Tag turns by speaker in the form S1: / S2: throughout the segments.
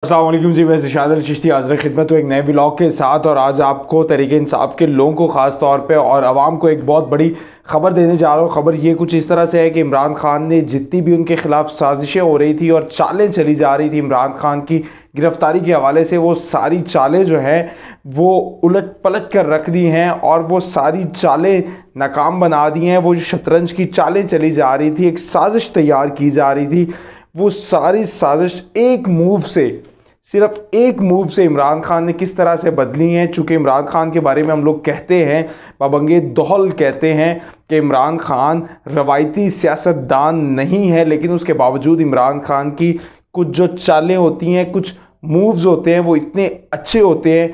S1: अस्सलाम वालेकुम जी, मैं ज़िशान अल चिश्ती हाज़िर खिदमत हूँ एक नए व्लॉग के साथ। और आज आपको तहरीक इंसाफ के लोगों को ख़ास तौर पे और आवाम को एक बहुत बड़ी ख़बर देने जा रहा हूँ। ख़बर ये कुछ इस तरह से है कि इमरान खान ने जितनी भी उनके ख़िलाफ़ साजिशें हो रही थी और चालें चली जा रही थी इमरान खान की गिरफ़्तारी के हवाले से, वो सारी चालें जो हैं वो उलट पलट कर रख दी हैं और वो सारी चालें नाकाम बना दी हैं। वो जो शतरंज की चालें चली जा रही थी, एक साजिश तैयार की जा रही थी, वो सारी साजिश एक मूव से, सिर्फ एक मूव से इमरान खान ने किस तरह से बदली हैं। चूँकि इमरान खान के बारे में हम लोग कहते हैं, पाबंगे दौहल कहते हैं कि इमरान खान रवायती सियासतदान नहीं है, लेकिन उसके बावजूद इमरान खान की कुछ जो चालें होती हैं, कुछ मूव्स होते हैं, वो इतने अच्छे होते हैं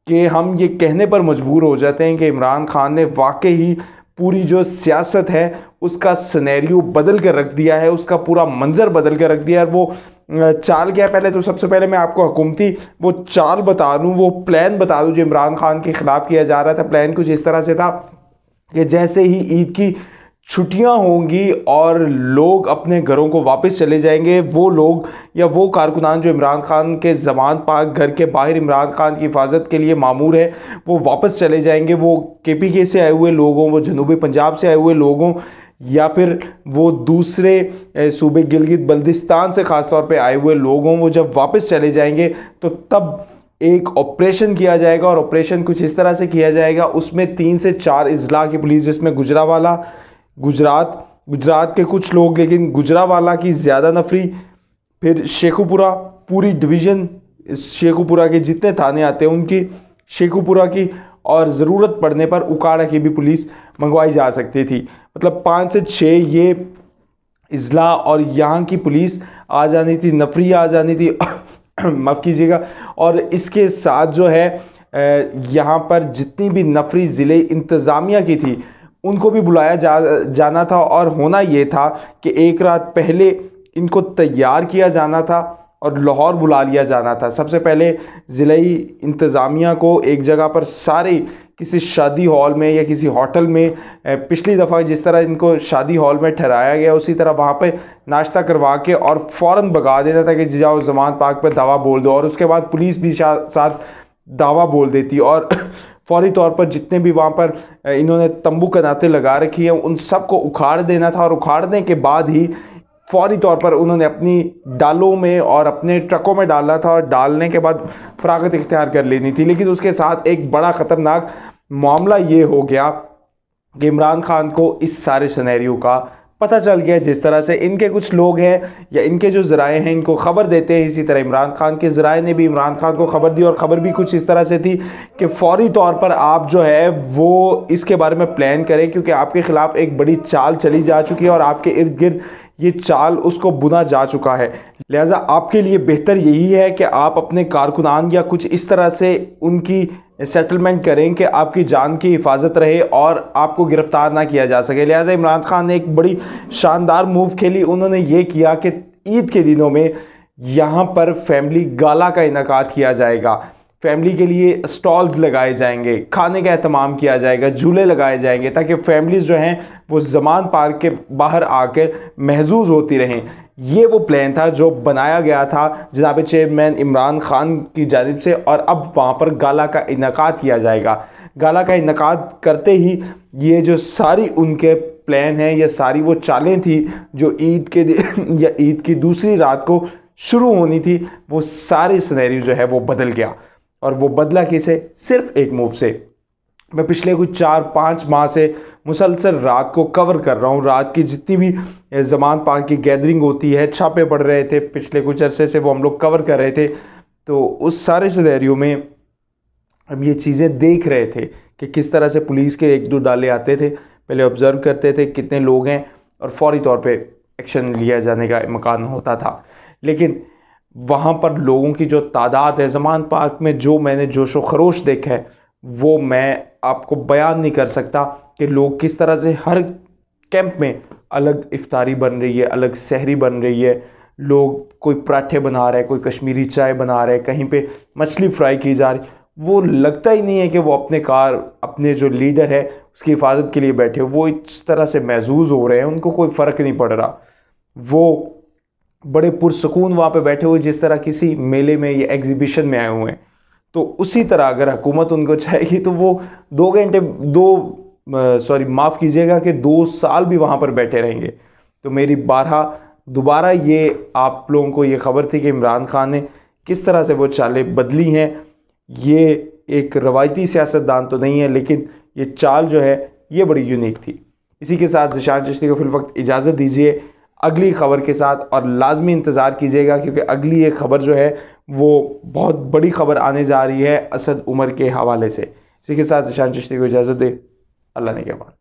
S1: कि हम ये कहने पर मजबूर हो जाते हैं कि इमरान खान ने वाकई ही पूरी जो सियासत है उसका सिनेरियो बदल कर रख दिया है, उसका पूरा मंजर बदल कर रख दिया है। वो चाल क्या है, पहले तो सबसे पहले मैं आपको हुकूमती वो चाल बता दूँ, वो प्लान बता दूँ जो इमरान खान के ख़िलाफ़ किया जा रहा था। प्लान कुछ इस तरह से था कि जैसे ही ईद की छुट्टियां होंगी और लोग अपने घरों को वापस चले जाएंगे, वो लोग या वो कारकुनान जो इमरान खान के ज़मान पाक घर के बाहर इमरान खान की हिफाजत के लिए मामूर है, वो वापस चले जाएंगे। वो KPK से आए हुए लोगों, वो जनूबी पंजाब से आए हुए लोगों, या फिर वो दूसरे सूबे गिलगित बल्दिस्तान से ख़ास तौर पे आए हुए लोगों, वो जब वापस चले जाएंगे तो तब एक ऑपरेशन किया जाएगा। और ऑपरेशन कुछ इस तरह से किया जाएगा, उसमें 3 से 4 अजला की पुलिस, जिसमें गुजरावाला गुजरात के कुछ लोग, लेकिन गुजरावाला की ज़्यादा नफरी, फिर शेखुपुरा पूरी डिवीज़न, शेखुपुरा के जितने थाने आते हैं उनकी, शेखुपुरा की, और ज़रूरत पड़ने पर उकाड़ा की भी पुलिस मंगवाई जा सकती थी। मतलब 5 से 6 ये अजला और यहाँ की पुलिस आ जानी थी, नफरी आ जानी थी माफ़ कीजिएगा। और इसके साथ जो है यहाँ पर जितनी भी नफरी ज़िले इंतज़ामिया की थी उनको भी बुलाया जाना था। और होना ये था कि एक रात पहले इनको तैयार किया जाना था और लाहौर बुला लिया जाना था। सबसे पहले ज़िले इंतज़ामिया को एक जगह पर सारे किसी शादी हॉल में या किसी होटल में, पिछली दफ़ा जिस तरह इनको शादी हॉल में ठहराया गया उसी तरह वहाँ पे नाश्ता करवा के और फ़ौरन भगा देना था कि जाओ ज़मान पाक पे दावा बोल दो। और उसके बाद पुलिस भी साथ दावा बोल देती और फौरी तौर पर जितने भी वहाँ पर इन्होंने तंबू कनाते लगा रखी हैं उन सब को उखाड़ देना था। और उखाड़ने के बाद ही फौरी तौर पर उन्होंने अपनी डालों में और अपने ट्रकों में डालना था, और डालने के बाद फरागत इख्तियार कर लेनी थी। लेकिन उसके साथ एक बड़ा ख़तरनाक मामला ये हो गया कि इमरान खान को इस सारे सिनेरियो का पता चल गया। जिस तरह से इनके कुछ लोग हैं या इनके जो ज़राए हैं इनको ख़बर देते हैं, इसी तरह इमरान खान के ज़राए ने भी इमरान खान को ख़बर दी। और ख़बर भी कुछ इस तरह से थी कि फ़ौरी तौर पर आप जो है वो इसके बारे में प्लान करें, क्योंकि आपके ख़िलाफ़ एक बड़ी चाल चली जा चुकी है और आपके इर्द गिर्द ये चाल उसको बुना जा चुका है। लिहाजा आपके लिए बेहतर यही है कि आप अपने कारकुनान या कुछ इस तरह से उनकी सेटलमेंट करें कि आपकी जान की हिफाजत रहे और आपको गिरफ़्तार ना किया जा सके। लिहाजा इमरान खान ने एक बड़ी शानदार मूव खेली। उन्होंने ये किया कि ईद के दिनों में यहाँ पर फैमिली गाला का इनेकाद किया जाएगा, फैमिली के लिए स्टॉल्स लगाए जाएंगे, खाने का एहतमाम किया जाएगा, झूले लगाए जाएंगे, ताकि फैमिलीज़ जो हैं वो ज़मान पार्क के बाहर आकर महजूज होती रहें। ये वो प्लान था जो बनाया गया था जनाब चेयरमैन इमरान खान की जानिब से। और अब वहाँ पर गाला का इनेकाद किया जाएगा। गाला का इनेकाद करते ही ये जो सारी उनके प्लान हैं, ये सारी वो चालें थी जो ईद के दिन या ईद की दूसरी रात को शुरू होनी थी, वो सारी सिनेरियो जो है वो बदल गया। और वो बदला किसे? सिर्फ एक मूव से। मैं पिछले कुछ 4-5 माह से मुसलसल रात को कवर कर रहा हूँ। रात की जितनी भी ज़मान पाक की गैदरिंग होती है, छापे पड़ रहे थे पिछले कुछ अरसे से, वो हम लोग कवर कर रहे थे। तो उस सारे सिनेरियो में हम ये चीज़ें देख रहे थे कि किस तरह से पुलिस के 1-2 डाले आते थे, पहले ऑब्ज़र्व करते थे कितने लोग हैं और फौरी तौर पे एक्शन लिया जाने का इम्कान होता था। लेकिन वहाँ पर लोगों की जो तादाद है ज़मान पाक में, जो मैंने जोशो खरोश देखा है, वो मैं आपको बयान नहीं कर सकता कि लोग किस तरह से हर कैंप में अलग इफ्तारी बन रही है, अलग सहरी बन रही है। लोग कोई पराठे बना रहे हैं, कोई कश्मीरी चाय बना रहे हैं, कहीं पे मछली फ्राई की जा रही। वो लगता ही नहीं है कि वो अपने जो लीडर है उसकी हिफाजत के लिए बैठे, वो इस तरह से महजूज हो रहे हैं, उनको कोई फ़र्क नहीं पड़ रहा। वो बड़े पुरसकून वहाँ पे बैठे हुए, जिस तरह किसी मेले में या एग्जीबिशन में आए हुए हैं। तो उसी तरह अगर हुकूमत उनको चाहेगी तो वो 2 घंटे माफ़ कीजिएगा कि 2 साल भी वहाँ पर बैठे रहेंगे। तो मेरी दोबारा ये आप लोगों को ये ख़बर थी कि इमरान खान ने किस तरह से वो चालें बदली हैं। ये एक रवायती सियासतदान तो नहीं है, लेकिन ये चाल जो है ये बड़ी यूनिक थी। इसी के साथ ज़िशान चिश्ती को फिलवक्त इजाज़त दीजिए अगली ख़बर के साथ, और लाजमी इंतज़ार कीजिएगा क्योंकि अगली एक ख़बर जो है वो बहुत बड़ी ख़बर आने जा रही है असद उमर के हवाले से। इसी के साथ ज़िशान चिश्ती को इजाज़त दे। अल्लाह ने के बाद।